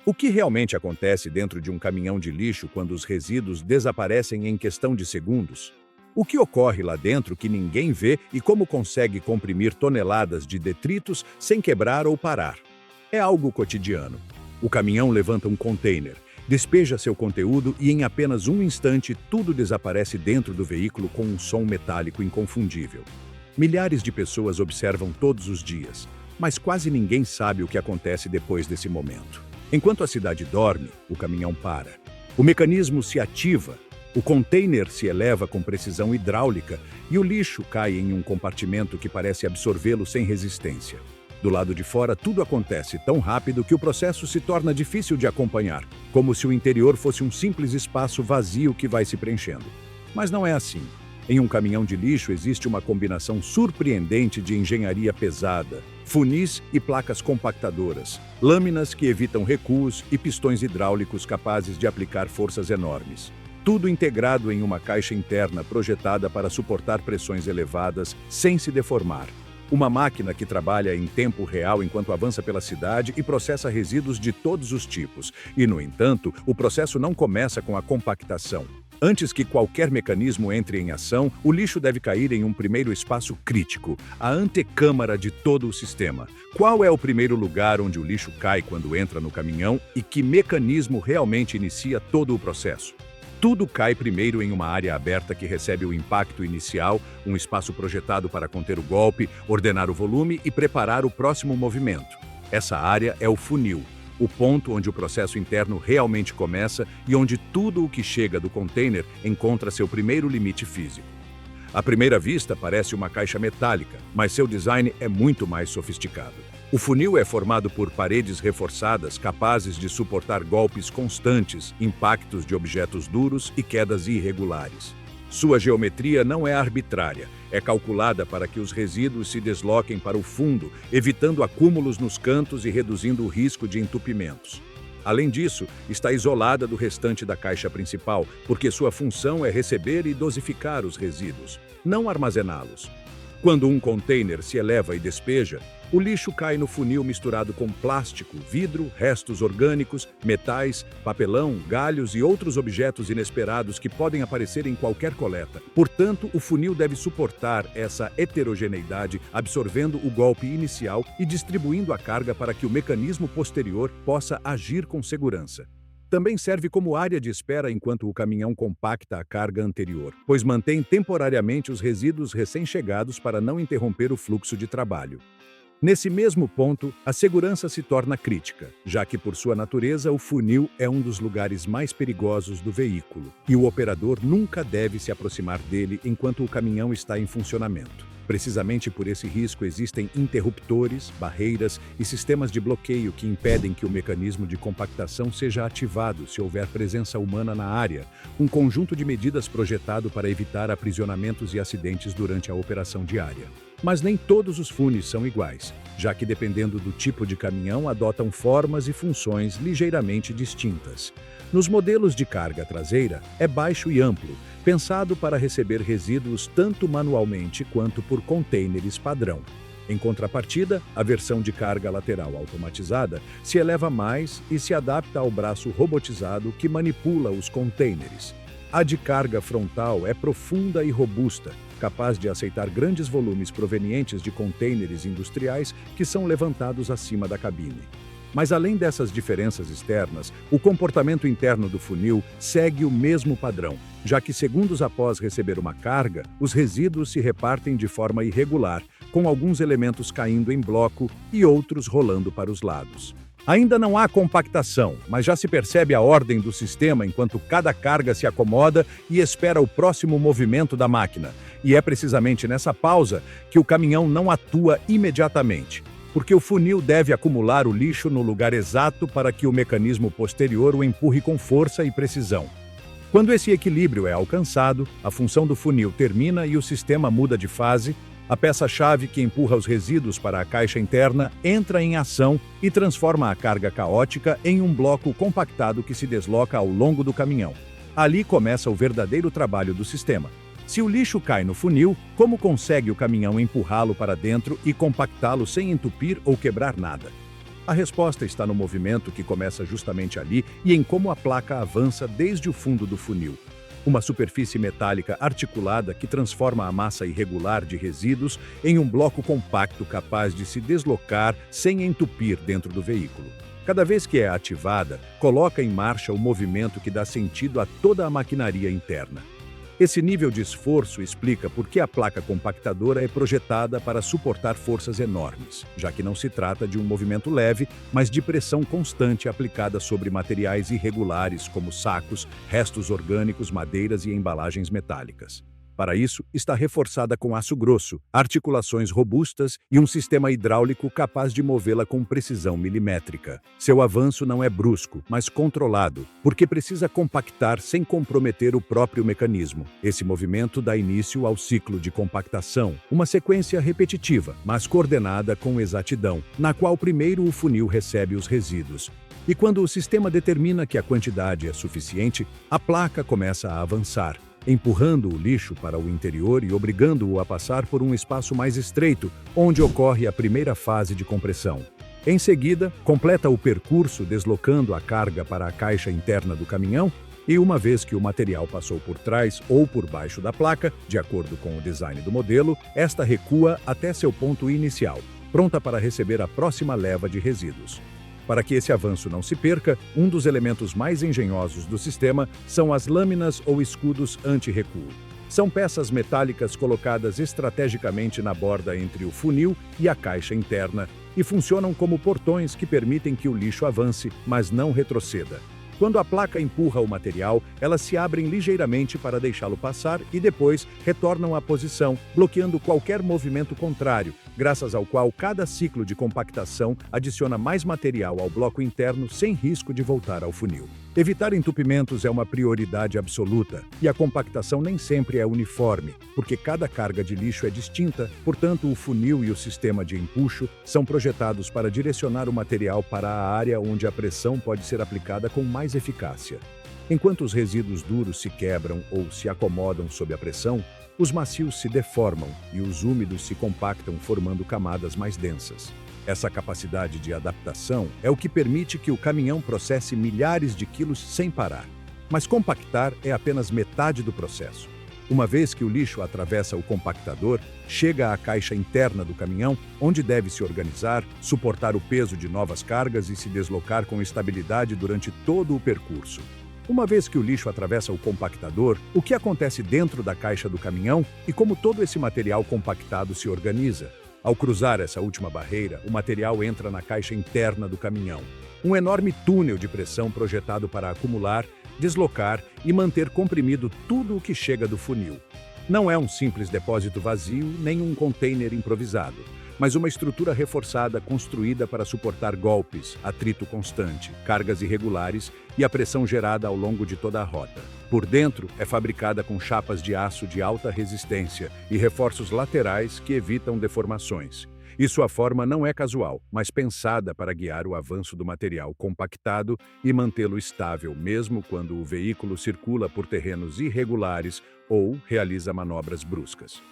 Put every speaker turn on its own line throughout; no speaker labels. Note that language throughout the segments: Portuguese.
O que realmente acontece dentro de um caminhão de lixo quando os resíduos desaparecem em questão de segundos? O que ocorre lá dentro que ninguém vê e como consegue comprimir toneladas de detritos sem quebrar ou parar? É algo cotidiano. O caminhão levanta um container, despeja seu conteúdo e em apenas um instante tudo desaparece dentro do veículo com um som metálico inconfundível. Milhares de pessoas observam todos os dias, mas quase ninguém sabe o que acontece depois desse momento. Enquanto a cidade dorme, o caminhão para. O mecanismo se ativa, o container se eleva com precisão hidráulica e o lixo cai em um compartimento que parece absorvê-lo sem resistência. Do lado de fora, tudo acontece tão rápido que o processo se torna difícil de acompanhar, como se o interior fosse um simples espaço vazio que vai se preenchendo. Mas não é assim. Em um caminhão de lixo existe uma combinação surpreendente de engenharia pesada, funis e placas compactadoras, lâminas que evitam recuos e pistões hidráulicos capazes de aplicar forças enormes. Tudo integrado em uma caixa interna projetada para suportar pressões elevadas sem se deformar. Uma máquina que trabalha em tempo real enquanto avança pela cidade e processa resíduos de todos os tipos. E, no entanto, o processo não começa com a compactação. Antes que qualquer mecanismo entre em ação, o lixo deve cair em um primeiro espaço crítico, a antecâmara de todo o sistema. Qual é o primeiro lugar onde o lixo cai quando entra no caminhão e que mecanismo realmente inicia todo o processo? Tudo cai primeiro em uma área aberta que recebe o impacto inicial, um espaço projetado para conter o golpe, ordenar o volume e preparar o próximo movimento. Essa área é o funil, o ponto onde o processo interno realmente começa e onde tudo o que chega do container encontra seu primeiro limite físico. À primeira vista, parece uma caixa metálica, mas seu design é muito mais sofisticado. O funil é formado por paredes reforçadas capazes de suportar golpes constantes, impactos de objetos duros e quedas irregulares. Sua geometria não é arbitrária, é calculada para que os resíduos se desloquem para o fundo, evitando acúmulos nos cantos e reduzindo o risco de entupimentos. Além disso, está isolada do restante da caixa principal, porque sua função é receber e dosificar os resíduos, não armazená-los. Quando um container se eleva e despeja, o lixo cai no funil misturado com plástico, vidro, restos orgânicos, metais, papelão, galhos e outros objetos inesperados que podem aparecer em qualquer coleta. Portanto, o funil deve suportar essa heterogeneidade, absorvendo o golpe inicial e distribuindo a carga para que o mecanismo posterior possa agir com segurança. Também serve como área de espera enquanto o caminhão compacta a carga anterior, pois mantém temporariamente os resíduos recém-chegados para não interromper o fluxo de trabalho. Nesse mesmo ponto, a segurança se torna crítica, já que, por sua natureza, o funil é um dos lugares mais perigosos do veículo, e o operador nunca deve se aproximar dele enquanto o caminhão está em funcionamento. Precisamente por esse risco existem interruptores, barreiras e sistemas de bloqueio que impedem que o mecanismo de compactação seja ativado se houver presença humana na área, um conjunto de medidas projetado para evitar aprisionamentos e acidentes durante a operação diária. Mas nem todos os funis são iguais, já que dependendo do tipo de caminhão adotam formas e funções ligeiramente distintas. Nos modelos de carga traseira, é baixo e amplo, pensado para receber resíduos tanto manualmente quanto por containers padrão. Em contrapartida, a versão de carga lateral automatizada se eleva mais e se adapta ao braço robotizado que manipula os containers. A de carga frontal é profunda e robusta, capaz de aceitar grandes volumes provenientes de containers industriais que são levantados acima da cabine. Mas além dessas diferenças externas, o comportamento interno do funil segue o mesmo padrão, já que segundos após receber uma carga, os resíduos se repartem de forma irregular, com alguns elementos caindo em bloco e outros rolando para os lados. Ainda não há compactação, mas já se percebe a ordem do sistema enquanto cada carga se acomoda e espera o próximo movimento da máquina. E é precisamente nessa pausa que o caminhão não atua imediatamente, porque o funil deve acumular o lixo no lugar exato para que o mecanismo posterior o empurre com força e precisão. Quando esse equilíbrio é alcançado, a função do funil termina e o sistema muda de fase. A peça-chave que empurra os resíduos para a caixa interna entra em ação e transforma a carga caótica em um bloco compactado que se desloca ao longo do caminhão. Ali começa o verdadeiro trabalho do sistema. Se o lixo cai no funil, como consegue o caminhão empurrá-lo para dentro e compactá-lo sem entupir ou quebrar nada? A resposta está no movimento que começa justamente ali e em como a placa avança desde o fundo do funil. Uma superfície metálica articulada que transforma a massa irregular de resíduos em um bloco compacto capaz de se deslocar sem entupir dentro do veículo. Cada vez que é ativada, coloca em marcha o movimento que dá sentido a toda a maquinaria interna. Esse nível de esforço explica por que a placa compactadora é projetada para suportar forças enormes, já que não se trata de um movimento leve, mas de pressão constante aplicada sobre materiais irregulares como sacos, restos orgânicos, madeiras e embalagens metálicas. Para isso, está reforçada com aço grosso, articulações robustas e um sistema hidráulico capaz de movê-la com precisão milimétrica. Seu avanço não é brusco, mas controlado, porque precisa compactar sem comprometer o próprio mecanismo. Esse movimento dá início ao ciclo de compactação, uma sequência repetitiva, mas coordenada com exatidão, na qual primeiro o funil recebe os resíduos. E quando o sistema determina que a quantidade é suficiente, a placa começa a avançar, empurrando o lixo para o interior e obrigando-o a passar por um espaço mais estreito, onde ocorre a primeira fase de compressão. Em seguida, completa o percurso deslocando a carga para a caixa interna do caminhão e, uma vez que o material passou por trás ou por baixo da placa, de acordo com o design do modelo, esta recua até seu ponto inicial, pronta para receber a próxima leva de resíduos. Para que esse avanço não se perca, um dos elementos mais engenhosos do sistema são as lâminas ou escudos anti-recuo. São peças metálicas colocadas estrategicamente na borda entre o funil e a caixa interna e funcionam como portões que permitem que o lixo avance, mas não retroceda. Quando a placa empurra o material, elas se abrem ligeiramente para deixá-lo passar e depois retornam à posição, bloqueando qualquer movimento contrário, graças ao qual cada ciclo de compactação adiciona mais material ao bloco interno sem risco de voltar ao funil. Evitar entupimentos é uma prioridade absoluta, e a compactação nem sempre é uniforme, porque cada carga de lixo é distinta, portanto o funil e o sistema de empuxo são projetados para direcionar o material para a área onde a pressão pode ser aplicada com mais eficácia. Enquanto os resíduos duros se quebram ou se acomodam sob a pressão, os macios se deformam e os úmidos se compactam formando camadas mais densas. Essa capacidade de adaptação é o que permite que o caminhão processe milhares de quilos sem parar. Mas compactar é apenas metade do processo. Uma vez que o lixo atravessa o compactador, chega à caixa interna do caminhão, onde deve se organizar, suportar o peso de novas cargas e se deslocar com estabilidade durante todo o percurso. Uma vez que o lixo atravessa o compactador, o que acontece dentro da caixa do caminhão e como todo esse material compactado se organiza? Ao cruzar essa última barreira, o material entra na caixa interna do caminhão. Um enorme túnel de pressão projetado para acumular, deslocar e manter comprimido tudo o que chega do funil. Não é um simples depósito vazio nem um container improvisado, mas uma estrutura reforçada construída para suportar golpes, atrito constante, cargas irregulares e a pressão gerada ao longo de toda a rota. Por dentro, é fabricada com chapas de aço de alta resistência e reforços laterais que evitam deformações. E sua forma não é casual, mas pensada para guiar o avanço do material compactado e mantê-lo estável mesmo quando o veículo circula por terrenos irregulares ou realiza manobras bruscas.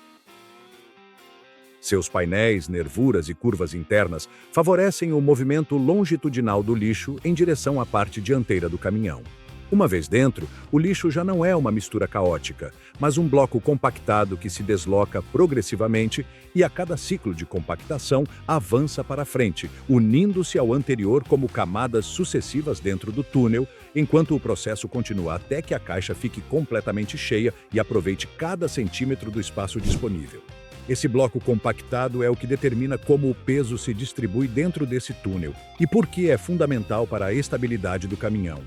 Seus painéis, nervuras e curvas internas favorecem o movimento longitudinal do lixo em direção à parte dianteira do caminhão. Uma vez dentro, o lixo já não é uma mistura caótica, mas um bloco compactado que se desloca progressivamente e a cada ciclo de compactação avança para frente, unindo-se ao anterior como camadas sucessivas dentro do túnel, enquanto o processo continua até que a caixa fique completamente cheia e aproveite cada centímetro do espaço disponível. Esse bloco compactado é o que determina como o peso se distribui dentro desse túnel e por que é fundamental para a estabilidade do caminhão.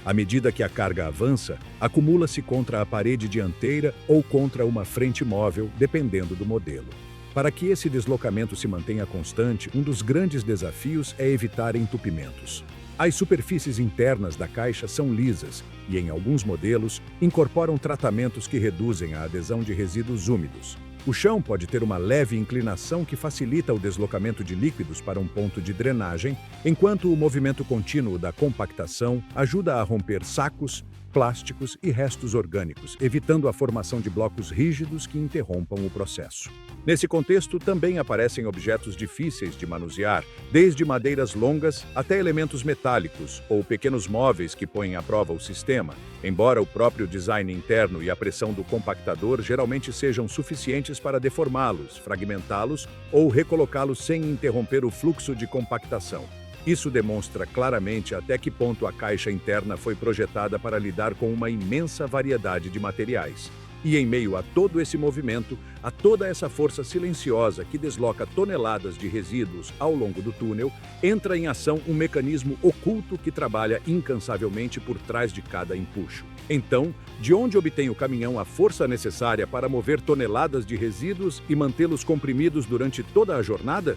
À medida que a carga avança, acumula-se contra a parede dianteira ou contra uma frente móvel, dependendo do modelo. Para que esse deslocamento se mantenha constante, um dos grandes desafios é evitar entupimentos. As superfícies internas da caixa são lisas e, em alguns modelos, incorporam tratamentos que reduzem a adesão de resíduos úmidos. O chão pode ter uma leve inclinação que facilita o deslocamento de líquidos para um ponto de drenagem, enquanto o movimento contínuo da compactação ajuda a romper sacos, plásticos e restos orgânicos, evitando a formação de blocos rígidos que interrompam o processo. Nesse contexto, também aparecem objetos difíceis de manusear, desde madeiras longas até elementos metálicos ou pequenos móveis que põem à prova o sistema, embora o próprio design interno e a pressão do compactador geralmente sejam suficientes para deformá-los, fragmentá-los ou recolocá-los sem interromper o fluxo de compactação. Isso demonstra claramente até que ponto a caixa interna foi projetada para lidar com uma imensa variedade de materiais. E em meio a todo esse movimento, a toda essa força silenciosa que desloca toneladas de resíduos ao longo do túnel, entra em ação um mecanismo oculto que trabalha incansavelmente por trás de cada empuxo. Então, de onde obtém o caminhão a força necessária para mover toneladas de resíduos e mantê-los comprimidos durante toda a jornada?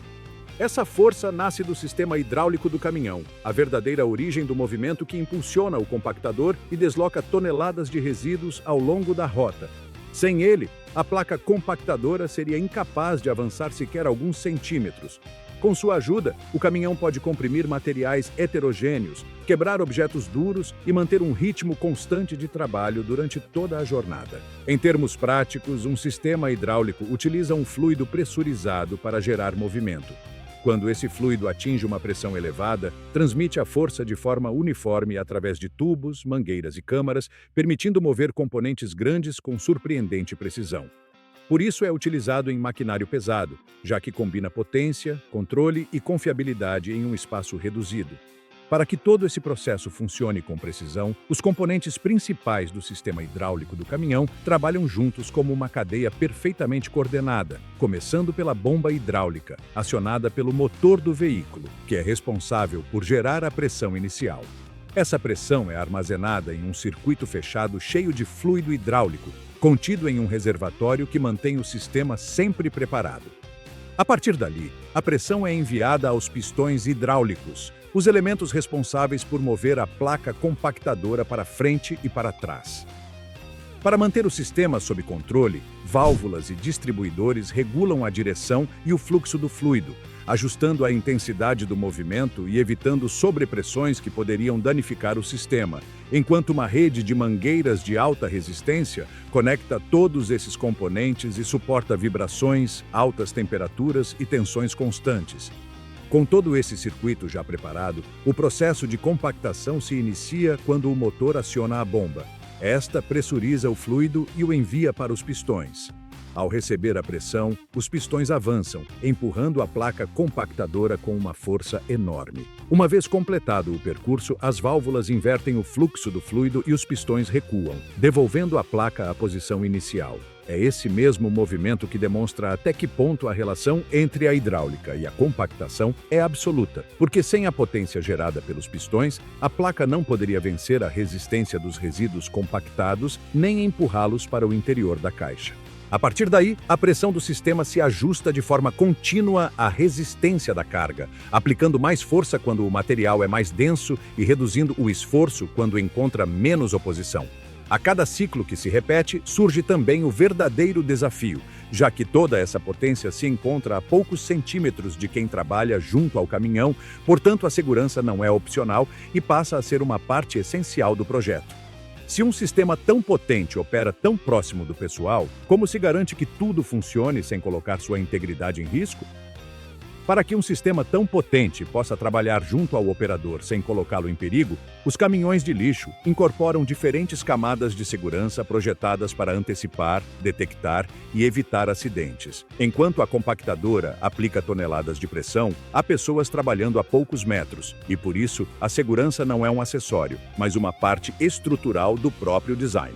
Essa força nasce do sistema hidráulico do caminhão, a verdadeira origem do movimento que impulsiona o compactador e desloca toneladas de resíduos ao longo da rota. Sem ele, a placa compactadora seria incapaz de avançar sequer alguns centímetros. Com sua ajuda, o caminhão pode comprimir materiais heterogêneos, quebrar objetos duros e manter um ritmo constante de trabalho durante toda a jornada. Em termos práticos, um sistema hidráulico utiliza um fluido pressurizado para gerar movimento. Quando esse fluido atinge uma pressão elevada, transmite a força de forma uniforme através de tubos, mangueiras e câmaras, permitindo mover componentes grandes com surpreendente precisão. Por isso é utilizado em maquinário pesado, já que combina potência, controle e confiabilidade em um espaço reduzido. Para que todo esse processo funcione com precisão, os componentes principais do sistema hidráulico do caminhão trabalham juntos como uma cadeia perfeitamente coordenada, começando pela bomba hidráulica, acionada pelo motor do veículo, que é responsável por gerar a pressão inicial. Essa pressão é armazenada em um circuito fechado cheio de fluido hidráulico, contido em um reservatório que mantém o sistema sempre preparado. A partir dali, a pressão é enviada aos pistões hidráulicos, os elementos responsáveis por mover a placa compactadora para frente e para trás. Para manter o sistema sob controle, válvulas e distribuidores regulam a direção e o fluxo do fluido, ajustando a intensidade do movimento e evitando sobrepressões que poderiam danificar o sistema, enquanto uma rede de mangueiras de alta resistência conecta todos esses componentes e suporta vibrações, altas temperaturas e tensões constantes. Com todo esse circuito já preparado, o processo de compactação se inicia quando o motor aciona a bomba. Esta pressuriza o fluido e o envia para os pistões. Ao receber a pressão, os pistões avançam, empurrando a placa compactadora com uma força enorme. Uma vez completado o percurso, as válvulas invertem o fluxo do fluido e os pistões recuam, devolvendo a placa à posição inicial. É esse mesmo movimento que demonstra até que ponto a relação entre a hidráulica e a compactação é absoluta, porque sem a potência gerada pelos pistões, a placa não poderia vencer a resistência dos resíduos compactados nem empurrá-los para o interior da caixa. A partir daí, a pressão do sistema se ajusta de forma contínua à resistência da carga, aplicando mais força quando o material é mais denso e reduzindo o esforço quando encontra menos oposição. A cada ciclo que se repete, surge também o verdadeiro desafio, já que toda essa potência se encontra a poucos centímetros de quem trabalha junto ao caminhão, portanto a segurança não é opcional e passa a ser uma parte essencial do projeto. Se um sistema tão potente opera tão próximo do pessoal, como se garante que tudo funcione sem colocar sua integridade em risco? Para que um sistema tão potente possa trabalhar junto ao operador sem colocá-lo em perigo, os caminhões de lixo incorporam diferentes camadas de segurança projetadas para antecipar, detectar e evitar acidentes. Enquanto a compactadora aplica toneladas de pressão, há pessoas trabalhando a poucos metros, e por isso a segurança não é um acessório, mas uma parte estrutural do próprio design.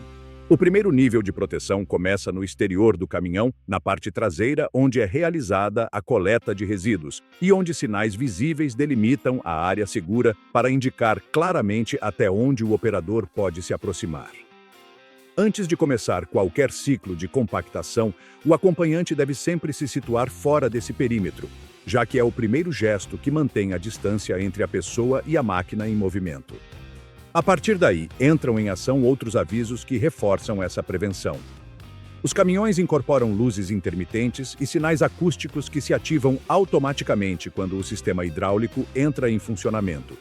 O primeiro nível de proteção começa no exterior do caminhão, na parte traseira, onde é realizada a coleta de resíduos e onde sinais visíveis delimitam a área segura para indicar claramente até onde o operador pode se aproximar. Antes de começar qualquer ciclo de compactação, o acompanhante deve sempre se situar fora desse perímetro, já que é o primeiro gesto que mantém a distância entre a pessoa e a máquina em movimento. A partir daí, entram em ação outros avisos que reforçam essa prevenção. Os caminhões incorporam luzes intermitentes e sinais acústicos que se ativam automaticamente quando o sistema hidráulico entra em funcionamento.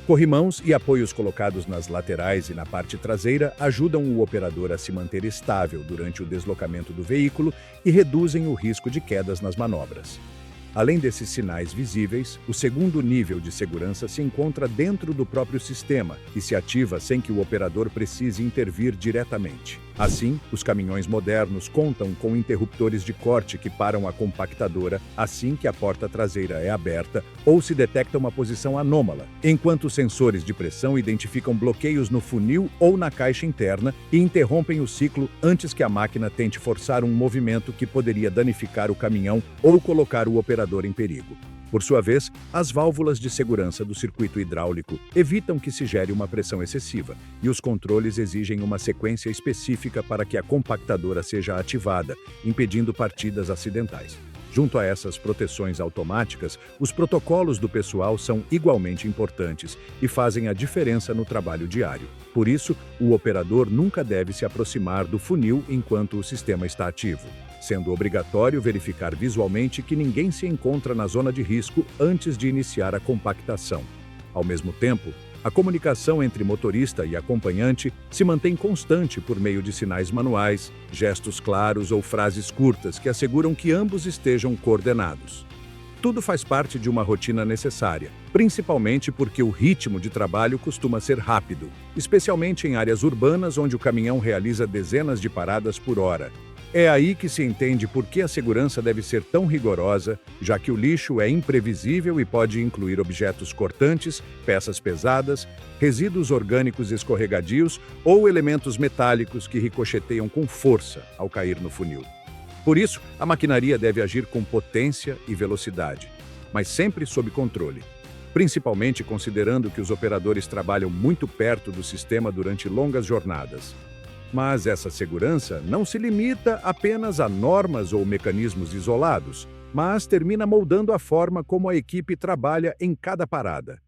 Corrimãos e apoios colocados nas laterais e na parte traseira ajudam o operador a se manter estável durante o deslocamento do veículo e reduzem o risco de quedas nas manobras. Além desses sinais visíveis, o segundo nível de segurança se encontra dentro do próprio sistema e se ativa sem que o operador precise intervir diretamente. Assim, os caminhões modernos contam com interruptores de corte que param a compactadora assim que a porta traseira é aberta ou se detecta uma posição anômala, enquanto os sensores de pressão identificam bloqueios no funil ou na caixa interna e interrompem o ciclo antes que a máquina tente forçar um movimento que poderia danificar o caminhão ou colocar o operador em perigo. Por sua vez, as válvulas de segurança do circuito hidráulico evitam que se gere uma pressão excessiva, e os controles exigem uma sequência específica para que a compactadora seja ativada, impedindo partidas acidentais. Junto a essas proteções automáticas, os protocolos do pessoal são igualmente importantes e fazem a diferença no trabalho diário. Por isso, o operador nunca deve se aproximar do funil enquanto o sistema está ativo, sendo obrigatório verificar visualmente que ninguém se encontra na zona de risco antes de iniciar a compactação. Ao mesmo tempo, a comunicação entre motorista e acompanhante se mantém constante por meio de sinais manuais, gestos claros ou frases curtas que asseguram que ambos estejam coordenados. Tudo faz parte de uma rotina necessária, principalmente porque o ritmo de trabalho costuma ser rápido, especialmente em áreas urbanas onde o caminhão realiza dezenas de paradas por hora. É aí que se entende por que a segurança deve ser tão rigorosa, já que o lixo é imprevisível e pode incluir objetos cortantes, peças pesadas, resíduos orgânicos escorregadios ou elementos metálicos que ricocheteiam com força ao cair no funil. Por isso, a maquinaria deve agir com potência e velocidade, mas sempre sob controle, principalmente considerando que os operadores trabalham muito perto do sistema durante longas jornadas. Mas essa segurança não se limita apenas a normas ou mecanismos isolados, mas termina moldando a forma como a equipe trabalha em cada parada.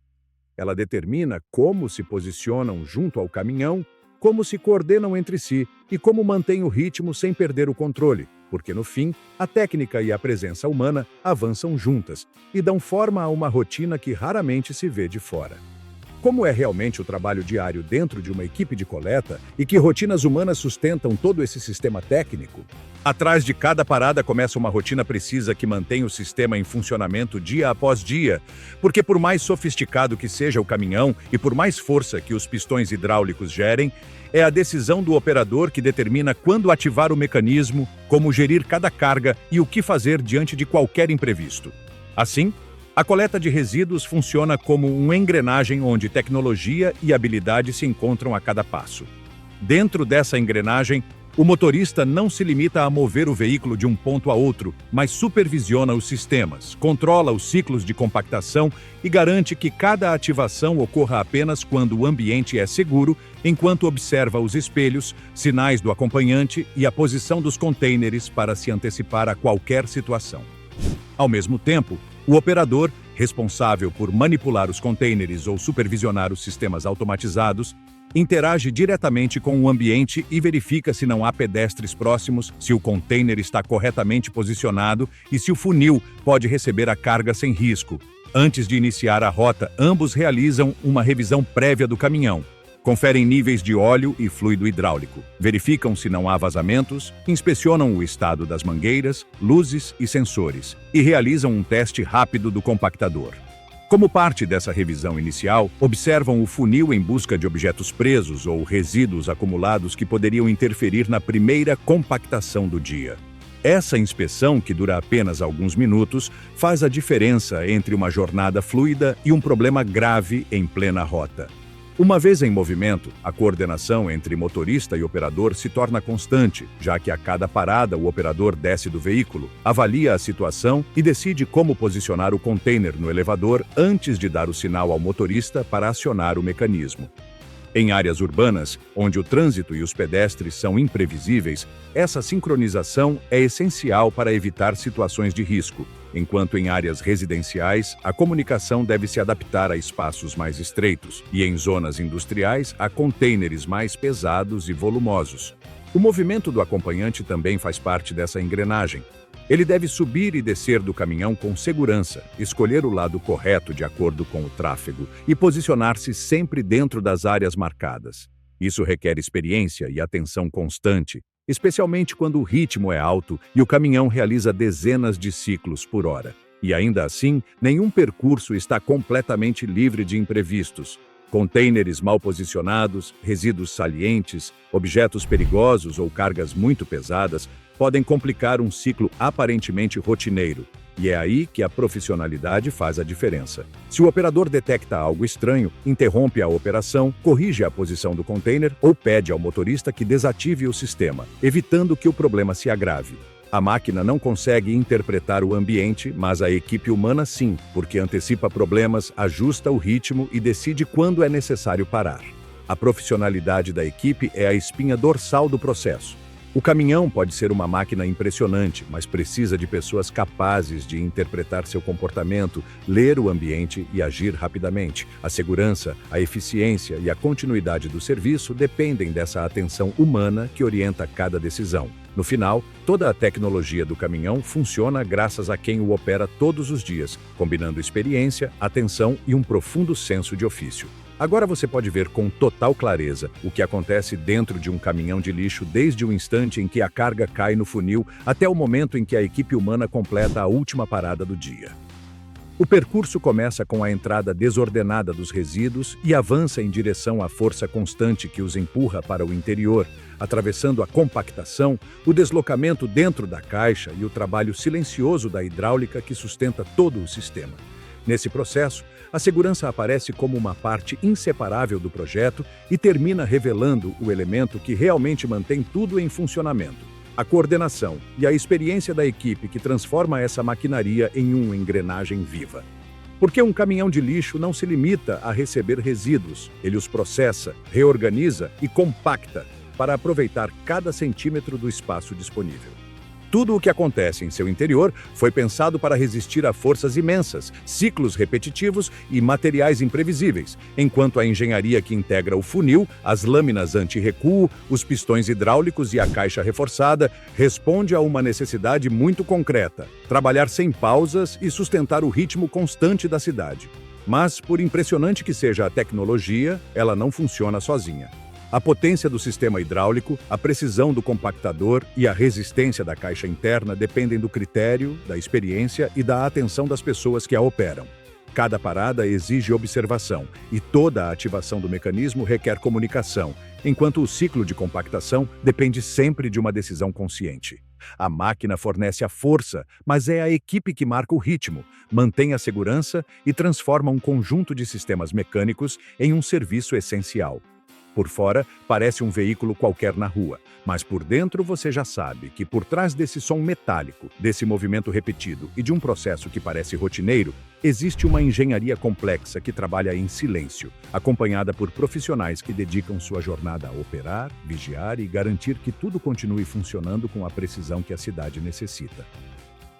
Ela determina como se posicionam junto ao caminhão, como se coordenam entre si e como mantêm o ritmo sem perder o controle, porque no fim, a técnica e a presença humana avançam juntas e dão forma a uma rotina que raramente se vê de fora. Como é realmente o trabalho diário dentro de uma equipe de coleta e que rotinas humanas sustentam todo esse sistema técnico? Atrás de cada parada começa uma rotina precisa que mantém o sistema em funcionamento dia após dia, porque por mais sofisticado que seja o caminhão e por mais força que os pistões hidráulicos gerem, é a decisão do operador que determina quando ativar o mecanismo, como gerir cada carga e o que fazer diante de qualquer imprevisto. Assim, a coleta de resíduos funciona como uma engrenagem onde tecnologia e habilidade se encontram a cada passo. Dentro dessa engrenagem, o motorista não se limita a mover o veículo de um ponto a outro, mas supervisiona os sistemas, controla os ciclos de compactação e garante que cada ativação ocorra apenas quando o ambiente é seguro, enquanto observa os espelhos, sinais do acompanhante e a posição dos contêineres para se antecipar a qualquer situação. Ao mesmo tempo, o operador, responsável por manipular os contêineres ou supervisionar os sistemas automatizados, interage diretamente com o ambiente e verifica se não há pedestres próximos, se o contêiner está corretamente posicionado e se o funil pode receber a carga sem risco. Antes de iniciar a rota, ambos realizam uma revisão prévia do caminhão. Conferem níveis de óleo e fluido hidráulico, verificam se não há vazamentos, inspecionam o estado das mangueiras, luzes e sensores e realizam um teste rápido do compactador. Como parte dessa revisão inicial, observam o funil em busca de objetos presos ou resíduos acumulados que poderiam interferir na primeira compactação do dia. Essa inspeção, que dura apenas alguns minutos, faz a diferença entre uma jornada fluida e um problema grave em plena rota. Uma vez em movimento, a coordenação entre motorista e operador se torna constante, já que a cada parada o operador desce do veículo, avalia a situação e decide como posicionar o container no elevador antes de dar o sinal ao motorista para acionar o mecanismo. Em áreas urbanas, onde o trânsito e os pedestres são imprevisíveis, essa sincronização é essencial para evitar situações de risco, enquanto em áreas residenciais, a comunicação deve se adaptar a espaços mais estreitos e em zonas industriais a contêineres mais pesados e volumosos. O movimento do acompanhante também faz parte dessa engrenagem. Ele deve subir e descer do caminhão com segurança, escolher o lado correto de acordo com o tráfego e posicionar-se sempre dentro das áreas marcadas. Isso requer experiência e atenção constante, especialmente quando o ritmo é alto e o caminhão realiza dezenas de ciclos por hora. E ainda assim, nenhum percurso está completamente livre de imprevistos. Contêineres mal posicionados, resíduos salientes, objetos perigosos ou cargas muito pesadas podem complicar um ciclo aparentemente rotineiro. E é aí que a profissionalidade faz a diferença. Se o operador detecta algo estranho, interrompe a operação, corrige a posição do container ou pede ao motorista que desative o sistema, evitando que o problema se agrave. A máquina não consegue interpretar o ambiente, mas a equipe humana sim, porque antecipa problemas, ajusta o ritmo e decide quando é necessário parar. A profissionalidade da equipe é a espinha dorsal do processo. O caminhão pode ser uma máquina impressionante, mas precisa de pessoas capazes de interpretar seu comportamento, ler o ambiente e agir rapidamente. A segurança, a eficiência e a continuidade do serviço dependem dessa atenção humana que orienta cada decisão. No final, toda a tecnologia do caminhão funciona graças a quem o opera todos os dias, combinando experiência, atenção e um profundo senso de ofício. Agora você pode ver com total clareza o que acontece dentro de um caminhão de lixo desde o instante em que a carga cai no funil até o momento em que a equipe humana completa a última parada do dia. O percurso começa com a entrada desordenada dos resíduos e avança em direção à força constante que os empurra para o interior, atravessando a compactação, o deslocamento dentro da caixa e o trabalho silencioso da hidráulica que sustenta todo o sistema. Nesse processo, a segurança aparece como uma parte inseparável do projeto e termina revelando o elemento que realmente mantém tudo em funcionamento: a coordenação e a experiência da equipe que transforma essa maquinaria em uma engrenagem viva. Porque um caminhão de lixo não se limita a receber resíduos, ele os processa, reorganiza e compacta para aproveitar cada centímetro do espaço disponível. Tudo o que acontece em seu interior foi pensado para resistir a forças imensas, ciclos repetitivos e materiais imprevisíveis, enquanto a engenharia que integra o funil, as lâminas anti-recuo, os pistões hidráulicos e a caixa reforçada responde a uma necessidade muito concreta: trabalhar sem pausas e sustentar o ritmo constante da cidade. Mas, por impressionante que seja a tecnologia, ela não funciona sozinha. A potência do sistema hidráulico, a precisão do compactador e a resistência da caixa interna dependem do critério, da experiência e da atenção das pessoas que a operam. Cada parada exige observação e toda a ativação do mecanismo requer comunicação, enquanto o ciclo de compactação depende sempre de uma decisão consciente. A máquina fornece a força, mas é a equipe que marca o ritmo, mantém a segurança e transforma um conjunto de sistemas mecânicos em um serviço essencial. Por fora, parece um veículo qualquer na rua, mas por dentro você já sabe que por trás desse som metálico, desse movimento repetido e de um processo que parece rotineiro, existe uma engenharia complexa que trabalha em silêncio, acompanhada por profissionais que dedicam sua jornada a operar, vigiar e garantir que tudo continue funcionando com a precisão que a cidade necessita.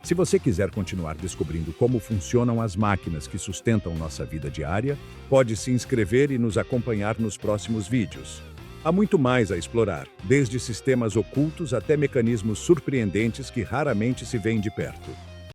Se você quiser continuar descobrindo como funcionam as máquinas que sustentam nossa vida diária, pode se inscrever e nos acompanhar nos próximos vídeos. Há muito mais a explorar, desde sistemas ocultos até mecanismos surpreendentes que raramente se veem de perto.